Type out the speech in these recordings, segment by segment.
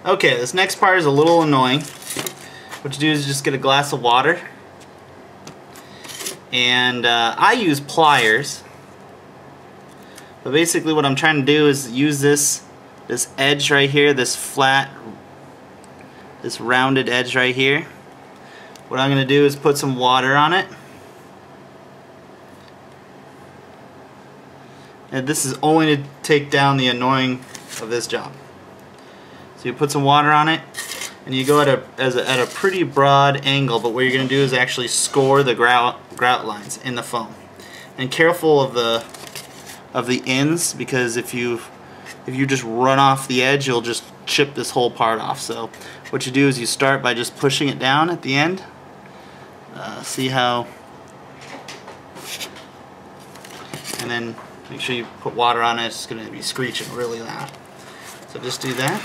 Okay, this next part is a little annoying. What you do is just get a glass of water, and I use pliers. But basically what I'm trying to do is use this edge right here, this flat, this rounded edge right here. What I'm going to do is put some water on it. And this is only to take down the annoying of this job. So you put some water on it, and you go at a pretty broad angle, but what you're going to do is actually score the grout lines in the foam. And careful of the ends, because if you just run off the edge, you'll just chip this whole part off. So what you do is you start by just pushing it down at the end. See how? And then make sure you put water on it. It's going to be screeching really loud. So just do that.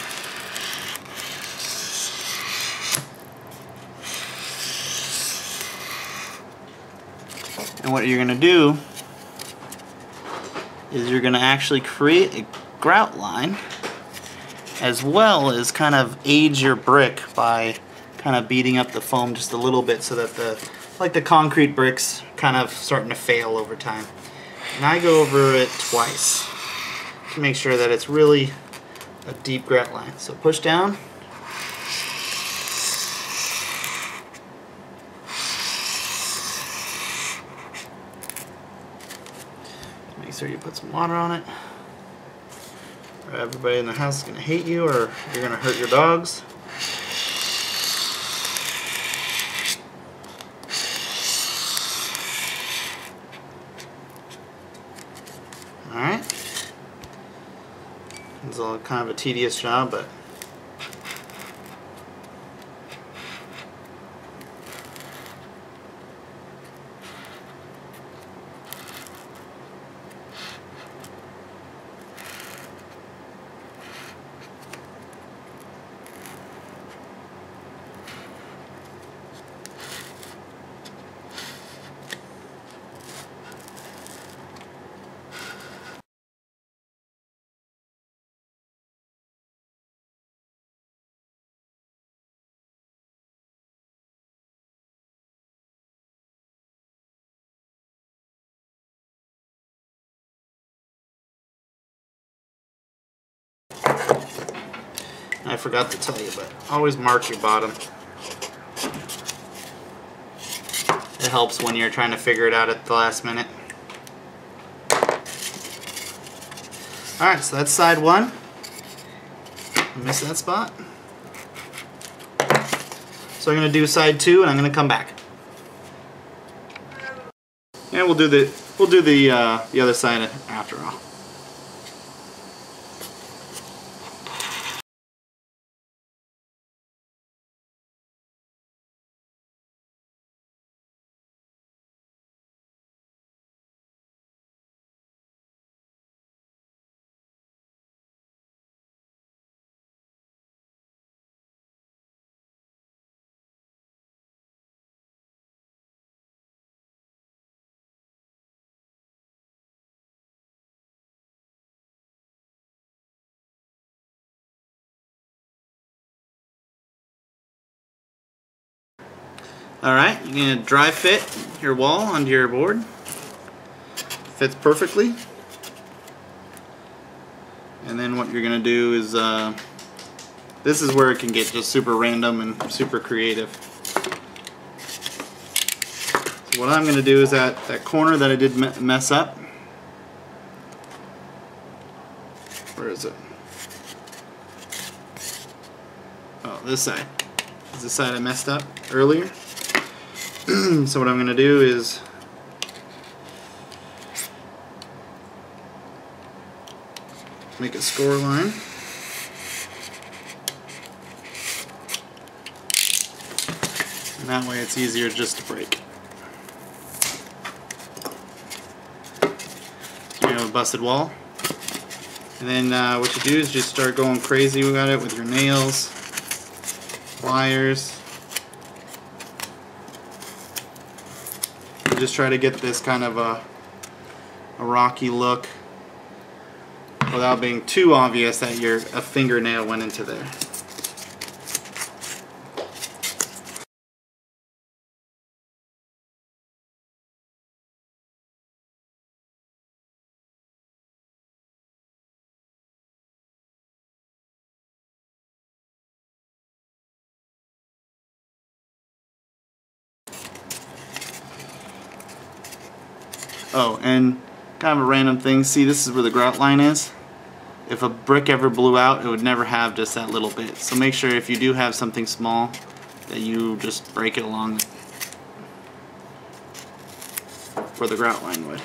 And what you're going to do is you're going to actually create a grout line, as well as kind of age your brick by kind of beating up the foam just a little bit, so that the concrete bricks kind of starting to fail over time. And I go over it twice to make sure that it's really a deep grout line. So push down. Make sure you put some water on it, or everybody in the house is going to hate you, or you're going to hurt your dogs. Alright. It's all kind of a tedious job, but I forgot to tell you, but always mark your bottom. It helps when you're trying to figure it out at the last minute. Alright, so that's side one. I missed that spot. So I'm going to do side two, and I'm going to come back. And we'll do the other side after all. Alright, you're going to dry fit your wall onto your board. Fits perfectly. And then what you're going to do is, this is where it can get just super random and super creative. So what I'm going to do is that corner that I did mess up. Where is it? Oh, this side. This is the side I messed up earlier. So what I'm going to do is make a score line. And that way it's easier just to break. So you have a busted wall. And then what you do is just start going crazy with it with your nails, pliers. Just try to get this kind of a rocky look without being too obvious that a fingernail went into there. Oh, and kind of a random thing, see this is where the grout line is. If a brick ever blew out, it would never have just that little bit. So make sure if you do have something small that you just break it along where the grout line would.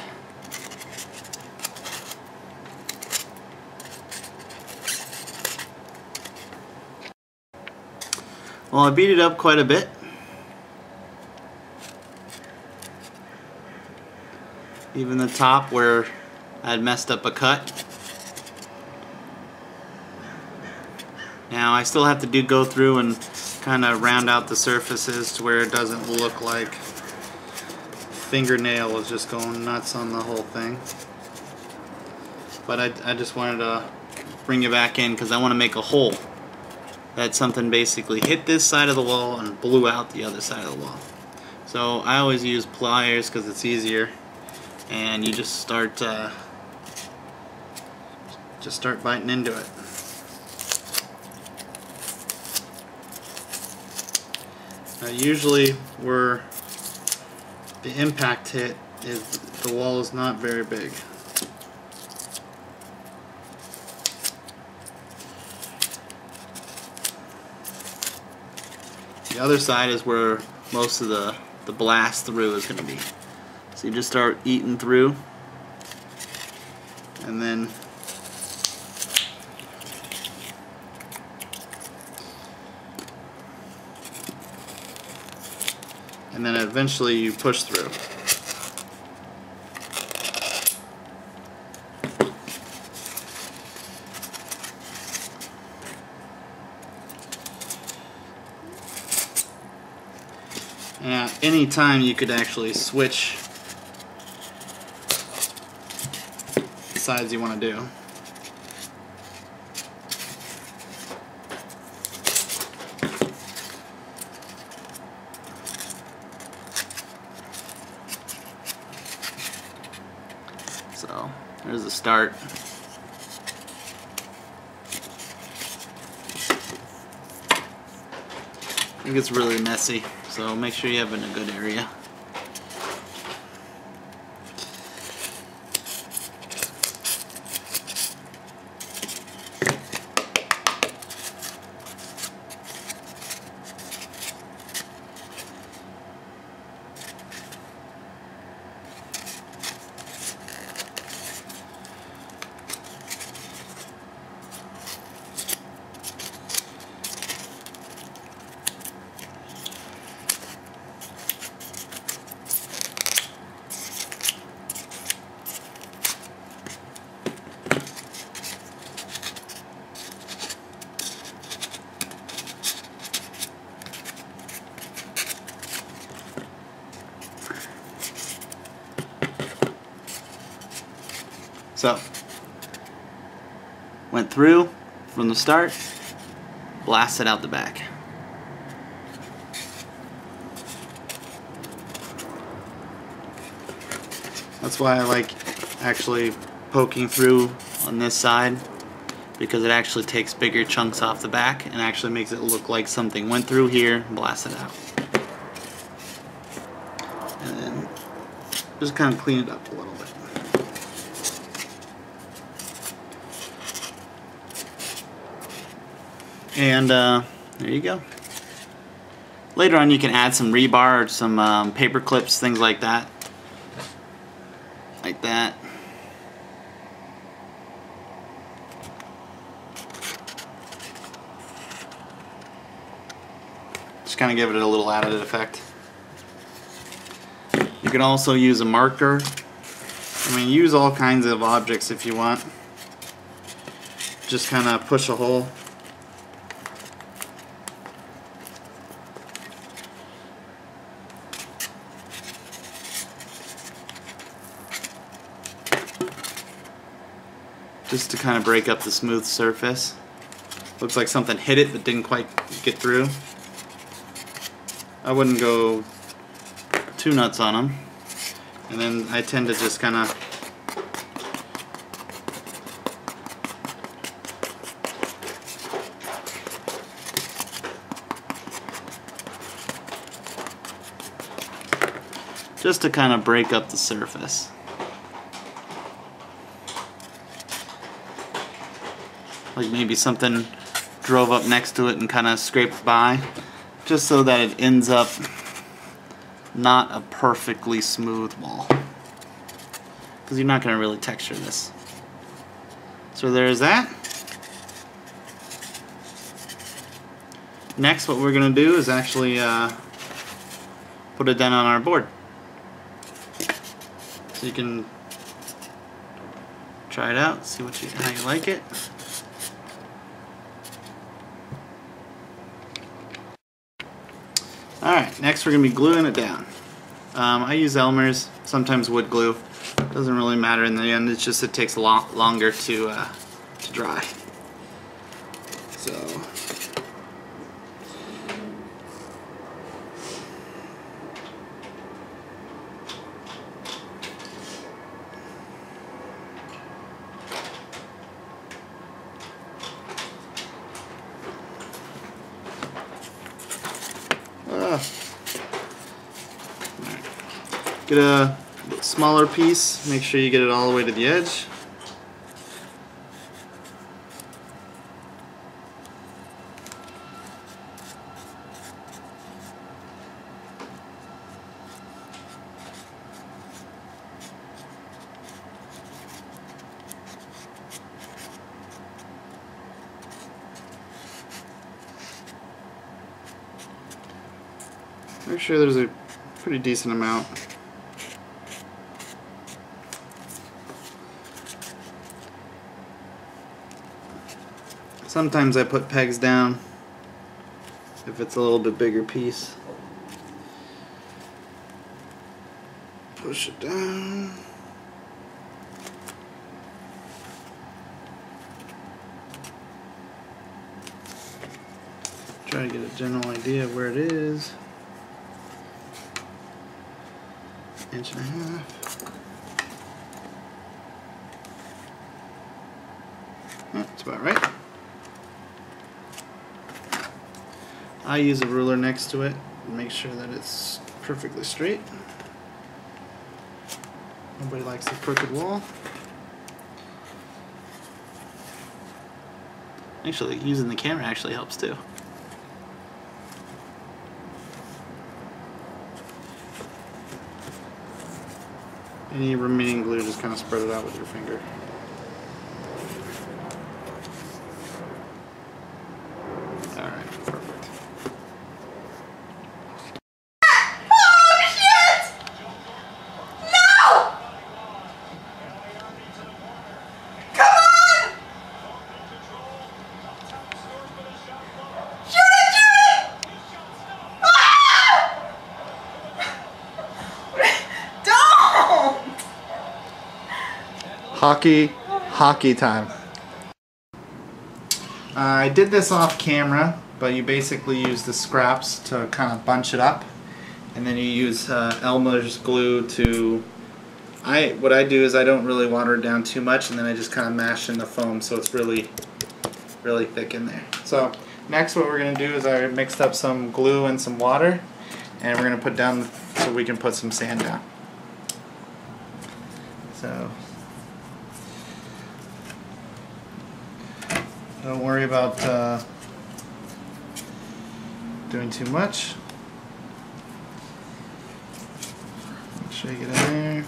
Well, I beat it up quite a bit. Even the top where I had messed up a cut. Now I still have to go through and kind of round out the surfaces to where it doesn't look like fingernail is just going nuts on the whole thing. But I just wanted to bring it back in because I want to make a hole that something basically hit this side of the wall and blew out the other side of the wall. So I always use pliers because it's easier, and you just start biting into it. Now usually where the impact hit is the wall is not very big. The other side is where most of the blast through is going to be. So you just start eating through, and then eventually you push through. And at any time you could actually switch the sides you want to do. So there's the start. It gets really messy, so make sure you have it in a good area. So, went through from the start, blasted out the back. That's why I like actually poking through on this side, because it actually takes bigger chunks off the back and actually makes it look like something went through here and blasted out. And then just kind of clean it up a little bit. And there you go. Later on you can add some rebar or some paper clips, things like that. Like that. Just kind of give it a little added effect. You can also use a marker. I mean, use all kinds of objects if you want. Just kind of push a hole. Just to kind of break up the smooth surface. Looks like something hit it but didn't quite get through. I wouldn't go too nuts on them. And then I tend to just kind of break up the surface. like maybe something drove up next to it and kind of scraped by, just so that it ends up not a perfectly smooth wall, because you're not going to really texture this. So there's that. Next, what we're going to do is actually put a dent on our board. So you can try it out, see how you like it. Alright, next we're going to be gluing it down. I use Elmer's, sometimes wood glue. Doesn't really matter in the end, it's just it takes a lot longer to dry. So get a smaller piece, make sure you get it all the way to the edge. Make sure there's a pretty decent amount. Sometimes I put pegs down if it's a little bit bigger piece. Push it down. Try to get a general idea of where it is. 1.5 inches. That's about right. I use a ruler next to it and make sure that it's perfectly straight. Nobody likes a crooked wall. Actually, using the camera actually helps too. Any remaining glue, just kind of spread it out with your finger. Alright, perfect. Oh shit! No! Come on! Shoot it, shoot it! Ah! Don't! Hockey time. I did this off camera, but you basically use the scraps to kind of bunch it up, and then you use Elmer's glue to. What I do is I don't really water it down too much, and then I just kind of mash in the foam so it's really thick in there. So next, what we're going to do is I mixed up some glue and some water, and we're going to put down so we can put some sand down. So don't worry about doing too much. Make sure you get in there.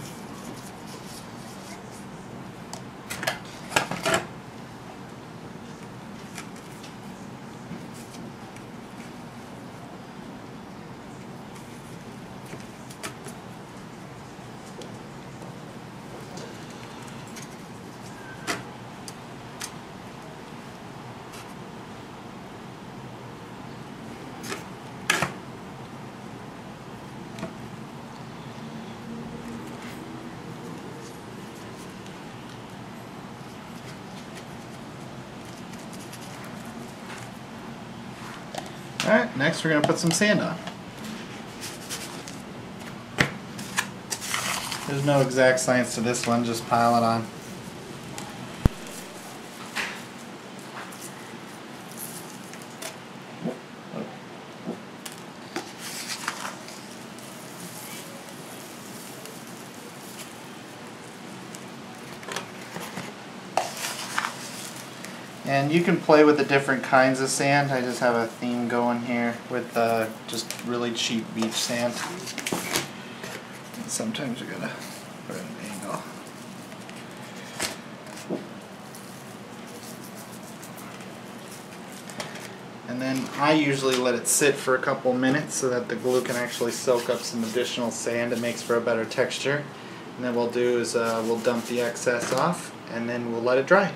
Alright, next we're going to put some sand on. There's no exact science to this one, just pile it on. And you can play with the different kinds of sand. I just have a theme going here with just really cheap beach sand. And sometimes you gotta put it at an angle. And then I usually let it sit for a couple minutes so that the glue can actually soak up some additional sand. It makes for a better texture. And then what we'll do is we'll dump the excess off and then we'll let it dry.